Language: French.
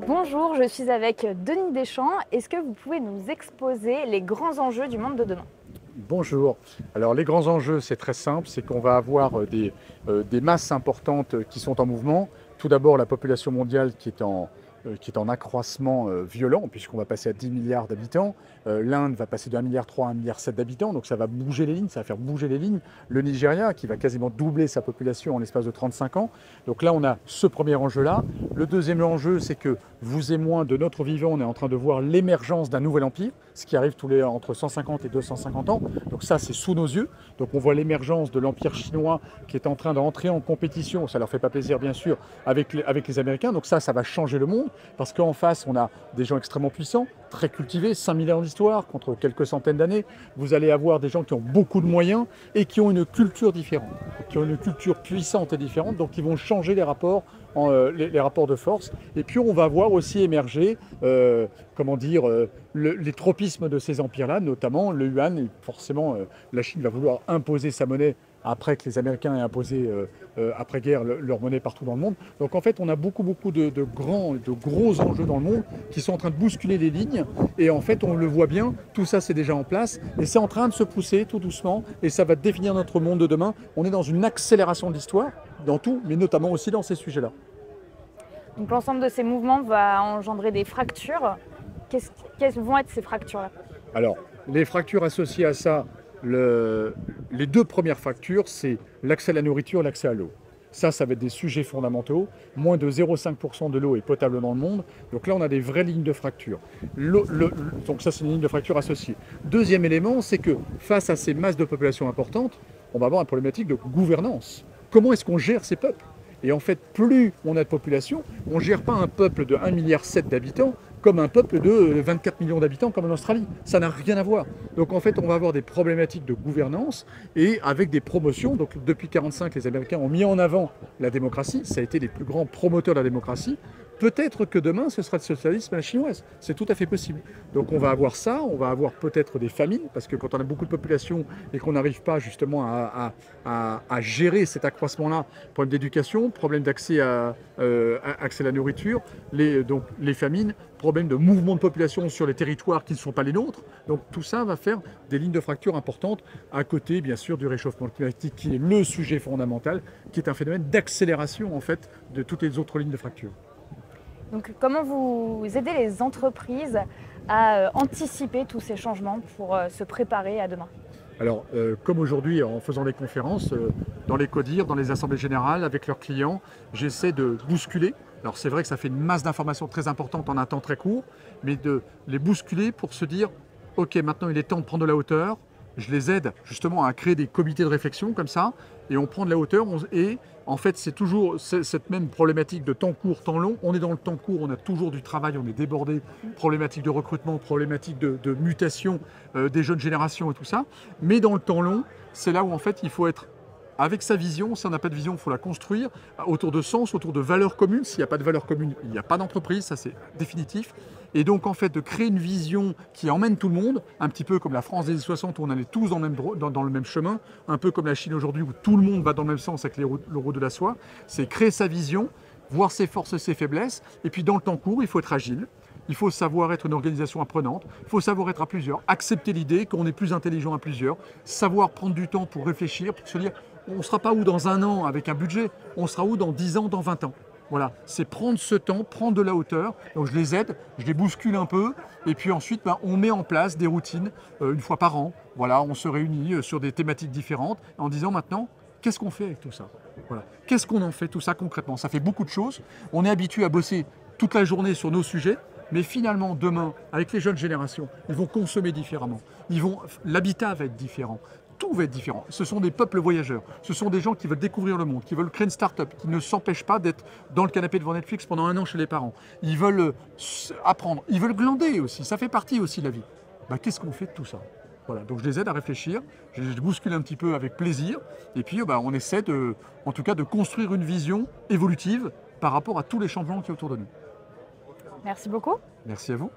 Bonjour, je suis avec Denis Deschamps. Est-ce que vous pouvez nous exposer les grands enjeux du monde de demain? Bonjour. Alors les grands enjeux, c'est très simple, c'est qu'on va avoir des masses importantes qui sont en mouvement. Tout d'abord, la population mondiale qui est en accroissement violent, puisqu'on va passer à 10 milliards d'habitants. L'Inde va passer de 1,3 milliard à 1,7 milliard d'habitants, donc ça va bouger les lignes, ça va faire bouger les lignes. Le Nigeria, qui va quasiment doubler sa population en l'espace de 35 ans. Donc là, on a ce premier enjeu-là. Le deuxième enjeu, c'est que vous et moi, de notre vivant, on est en train de voir l'émergence d'un nouvel empire, ce qui arrive entre 150 et 250 ans. Donc ça, c'est sous nos yeux. Donc on voit l'émergence de l'empire chinois qui est en train d'entrer en compétition. Ça leur fait pas plaisir, bien sûr, avec les Américains. Donc ça va changer le monde, parce qu'en face, on a des gens extrêmement puissants, très cultivés, 5000 ans d'histoire contre quelques centaines d'années. Vous allez avoir des gens qui ont beaucoup de moyens et qui ont une culture différente, qui ont une culture puissante et différente, donc qui vont changer les rapports les rapports de force. Et puis on va voir aussi émerger les tropismes de ces empires-là, notamment le yuan. Et forcément, la Chine va vouloir imposer sa monnaie après que les Américains aient imposé après-guerre leur monnaie partout dans le monde. Donc en fait, on a beaucoup de gros enjeux dans le monde qui sont en train de bousculer les lignes. Et en fait, on le voit bien, tout ça c'est déjà en place et c'est en train de se pousser tout doucement et ça va définir notre monde de demain. On est dans une accélération de l'histoire, dans tout, mais notamment aussi dans ces sujets-là. Donc l'ensemble de ces mouvements va engendrer des fractures. Quelles vont être ces fractures-là? Alors, les fractures associées à ça, les deux premières fractures, c'est l'accès à la nourriture et l'accès à l'eau. Ça va être des sujets fondamentaux. Moins de 0,5% de l'eau est potable dans le monde. Donc là, on a des vraies lignes de fracture. Donc ça, c'est une ligne de fracture associée. Deuxième élément, c'est que face à ces masses de population importantes, on va avoir une problématique de gouvernance. Comment est-ce qu'on gère ces peuples? Et en fait, plus on a de population, on ne gère pas un peuple de 1,7 milliard d'habitants comme un peuple de 24 millions d'habitants comme en Australie. Ça n'a rien à voir. Donc en fait, on va avoir des problématiques de gouvernance et avec des promotions. Donc depuis 1945, les Américains ont mis en avant la démocratie. Ça a été les plus grands promoteurs de la démocratie. Peut-être que demain, ce sera le socialisme à la chinoise. C'est tout à fait possible. Donc on va avoir ça, on va avoir peut-être des famines, parce que quand on a beaucoup de population et qu'on n'arrive pas justement à gérer cet accroissement-là, problème d'éducation, problème d'accès accès à la nourriture, donc les famines, problème de mouvement de population sur les territoires qui ne sont pas les nôtres. Donc tout ça va faire des lignes de fracture importantes, à côté bien sûr du réchauffement climatique, qui est le sujet fondamental, qui est un phénomène d'accélération en fait de toutes les autres lignes de fracture. Donc comment vous aidez les entreprises à anticiper tous ces changements pour se préparer à demain? Alors, comme aujourd'hui, en faisant des conférences, dans les CODIR, dans les assemblées générales, avec leurs clients, j'essaie de bousculer. Alors c'est vrai que ça fait une masse d'informations très importante en un temps très court, mais de les bousculer pour se dire, ok, maintenant il est temps de prendre de la hauteur. Je les aide justement à créer des comités de réflexion comme ça, et on prend de la hauteur, et en fait c'est toujours cette même problématique de temps court, temps long. On est dans le temps court, on a toujours du travail, on est débordé, problématique de recrutement, problématique de mutation des jeunes générations et tout ça. Mais dans le temps long, c'est là où en fait il faut être avec sa vision. Si on n'a pas de vision, il faut la construire autour de sens, autour de valeurs communes. S'il n'y a pas de valeurs communes, il n'y a pas d'entreprise, ça c'est définitif. Et donc en fait de créer une vision qui emmène tout le monde, un petit peu comme la France des années 60 où on allait tous dans le même chemin, un peu comme la Chine aujourd'hui où tout le monde va dans le même sens avec le roue de la soie. C'est créer sa vision, voir ses forces, ses faiblesses, et puis dans le temps court, il faut être agile. Il faut savoir être une organisation apprenante, il faut savoir être à plusieurs, accepter l'idée qu'on est plus intelligent à plusieurs, savoir prendre du temps pour réfléchir, pour se dire on ne sera pas où dans un an avec un budget, on sera où dans 10 ans, dans 20 ans. Voilà, c'est prendre ce temps, prendre de la hauteur. Donc je les aide, je les bouscule un peu, et puis ensuite on met en place des routines une fois par an. Voilà, on se réunit sur des thématiques différentes en disant maintenant, qu'est-ce qu'on fait avec tout ça? Voilà. Qu'est-ce qu'on en fait tout ça concrètement? Ça fait beaucoup de choses. On est habitué à bosser toute la journée sur nos sujets. Mais finalement, demain, avec les jeunes générations, ils vont consommer différemment. L'habitat va être différent. Tout va être différent. Ce sont des peuples voyageurs. Ce sont des gens qui veulent découvrir le monde, qui veulent créer une start-up, qui ne s'empêchent pas d'être dans le canapé devant Netflix pendant un an chez les parents. Ils veulent apprendre. Ils veulent glander aussi. Ça fait partie aussi de la vie. Qu'est-ce qu'on fait de tout ça? Voilà. Donc je les aide à réfléchir. Je les bouscule un petit peu avec plaisir. Et puis on essaie en tout cas de construire une vision évolutive par rapport à tous les changements qui sont autour de nous. Merci beaucoup. Merci à vous.